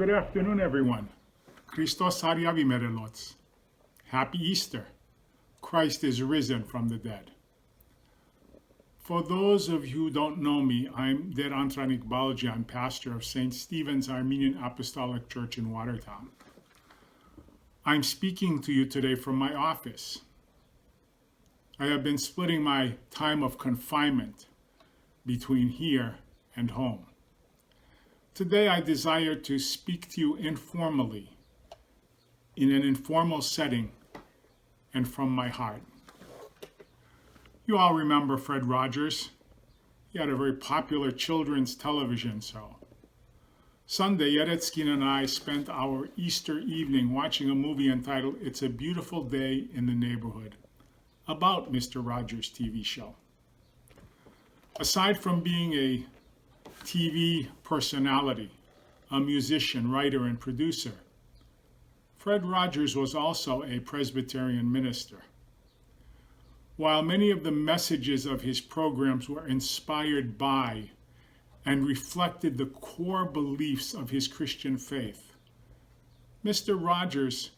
Good afternoon, everyone. Christos Ariavimerelots. Happy Easter. Christ is risen from the dead. For those of you who don't know me, I'm Der Antranig Baljian, pastor of St. Stephen's Armenian Apostolic Church in Watertown. I'm speaking to you today from my office. I have been splitting my time of confinement between here and home. Today I desire to speak to you informally, in an informal setting, and from my heart. You all remember Fred Rogers. He had a very popular children's television show. Sunday, Yeretskin and I spent our Easter evening watching a movie entitled It's a Beautiful Day in the Neighborhood, about Mr. Rogers' TV show. Aside from being a TV personality, a musician, writer, and producer, Fred Rogers was also a Presbyterian minister. While many of the messages of his programs were inspired by and reflected the core beliefs of his Christian faith, Mr. Rogers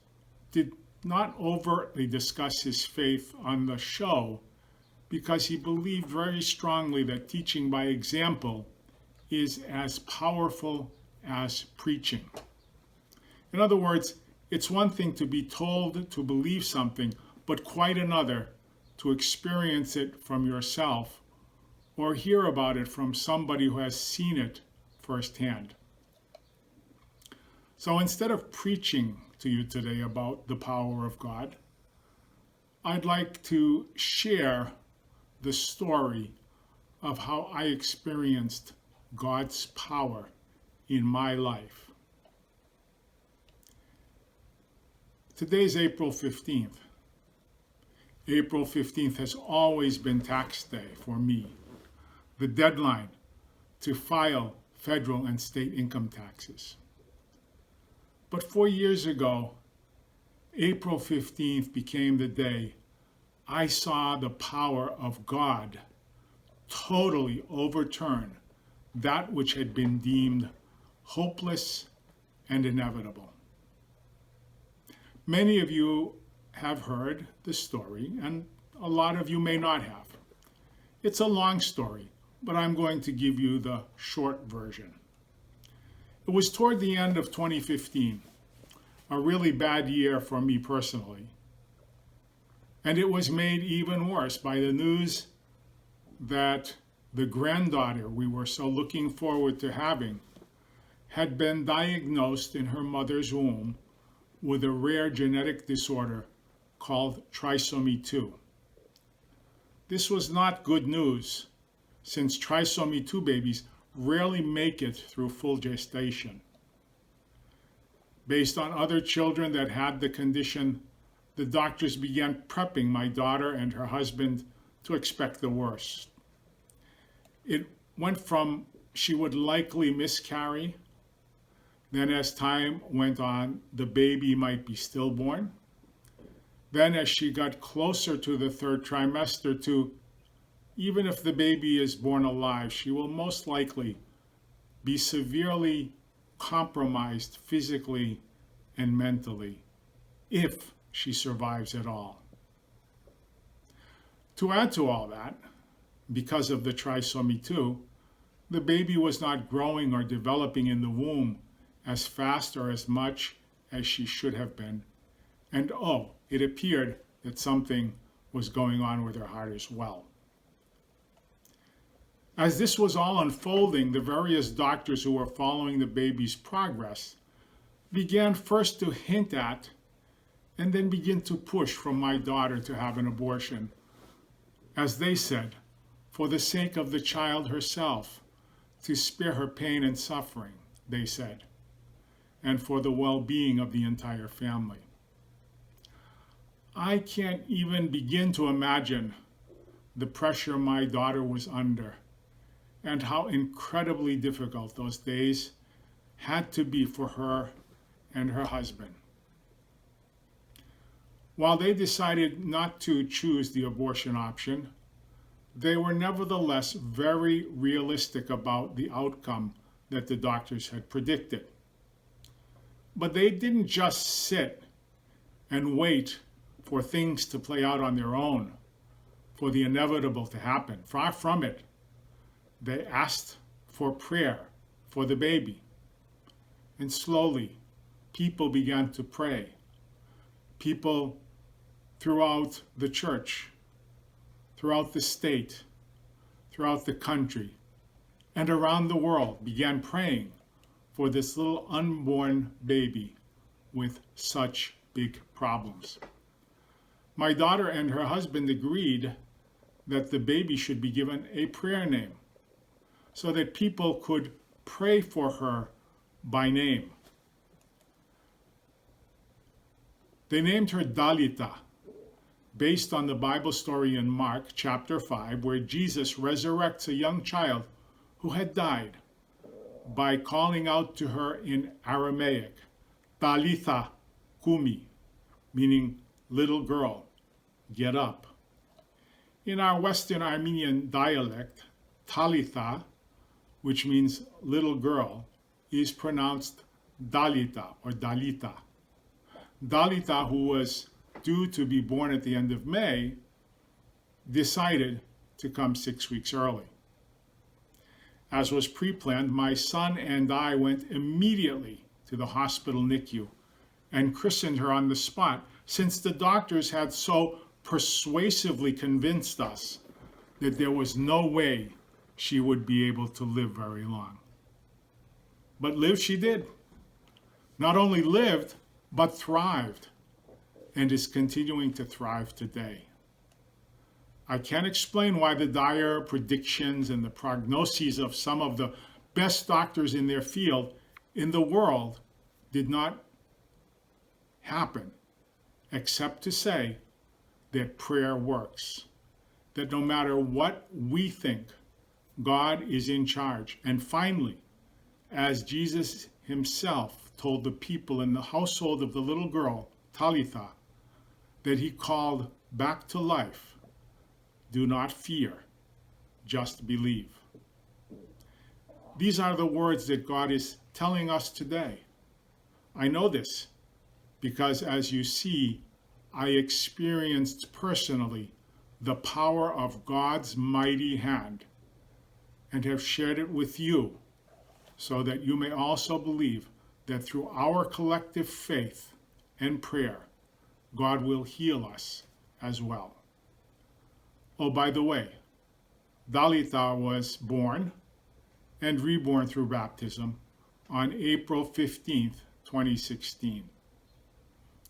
did not overtly discuss his faith on the show because he believed very strongly that teaching by example is as powerful as preaching. In other words, it's one thing to be told to believe something, but quite another to experience it from yourself or hear about it from somebody who has seen it firsthand. So instead of preaching to you today about the power of God, I'd like to share the story of how I experienced God's power in my life. Today's April 15th. April 15th has always been tax day for me, the deadline to file federal and state income taxes. But 4 years ago, April 15th became the day I saw the power of God totally overturn that which had been deemed hopeless and inevitable. Many of you have heard the story, and a lot of you may not have. It's a long story, but I'm going to give you the short version. It was toward the end of 2015, a really bad year for me personally. And it was made even worse by the news that the granddaughter we were so looking forward to having had been diagnosed in her mother's womb with a rare genetic disorder called trisomy 2. This was not good news, since trisomy 2 babies rarely make it through full gestation. Based on other children that had the condition, the doctors began prepping my daughter and her husband to expect the worst. It went from she would likely miscarry, then as time went on, the baby might be stillborn. Then as she got closer to the third trimester to, even if the baby is born alive, she will most likely be severely compromised physically and mentally, if she survives at all. To add to all that, because of the trisomy 2, the baby was not growing or developing in the womb as fast or as much as she should have been. And it appeared that something was going on with her heart as well. As this was all unfolding, the various doctors who were following the baby's progress began first to hint at and then begin to push for my daughter to have an abortion, as they said, for the sake of the child herself, to spare her pain and suffering, they said, and for the well-being of the entire family. I can't even begin to imagine the pressure my daughter was under and how incredibly difficult those days had to be for her and her husband. While they decided not to choose the abortion option, they were nevertheless very realistic about the outcome that the doctors had predicted. But they didn't just sit and wait for things to play out on their own, for the inevitable to happen. Far from it. They asked for prayer for the baby. And slowly, people began to pray. People throughout the church, throughout the state, throughout the country, and around the world began praying for this little unborn baby with such big problems. My daughter and her husband agreed that the baby should be given a prayer name so that people could pray for her by name. They named her Dalita, based on the Bible story in Mark chapter 5, where Jesus resurrects a young child who had died by calling out to her in Aramaic, Talitha Kumi, meaning little girl, get up. In our Western Armenian dialect, Talitha, which means little girl, is pronounced Dalita or Dalita. Dalita, who was due to be born at the end of May, decided to come 6 weeks early. As was pre-planned, my son and I went immediately to the hospital NICU and christened her on the spot, since the doctors had so persuasively convinced us that there was no way she would be able to live very long. But live she did. Not only lived, but thrived, and is continuing to thrive today. I can't explain why the dire predictions and the prognoses of some of the best doctors in their field in the world did not happen, except to say that prayer works, that no matter what we think, God is in charge. And finally, as Jesus himself told the people in the household of the little girl, Talitha, that he called back to life, do not fear, just believe. These are the words that God is telling us today. I know this because, as you see, I experienced personally the power of God's mighty hand and have shared it with you so that you may also believe that through our collective faith and prayer, God will heal us as well. Oh, by the way, Dalita was born and reborn through baptism on April 15th, 2016.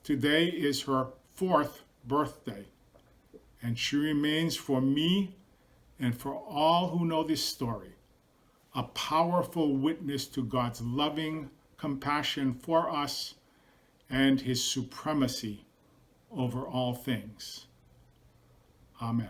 Today is her 4th birthday, and she remains for me and for all who know this story a powerful witness to God's loving compassion for us and his supremacy over all things. Amen.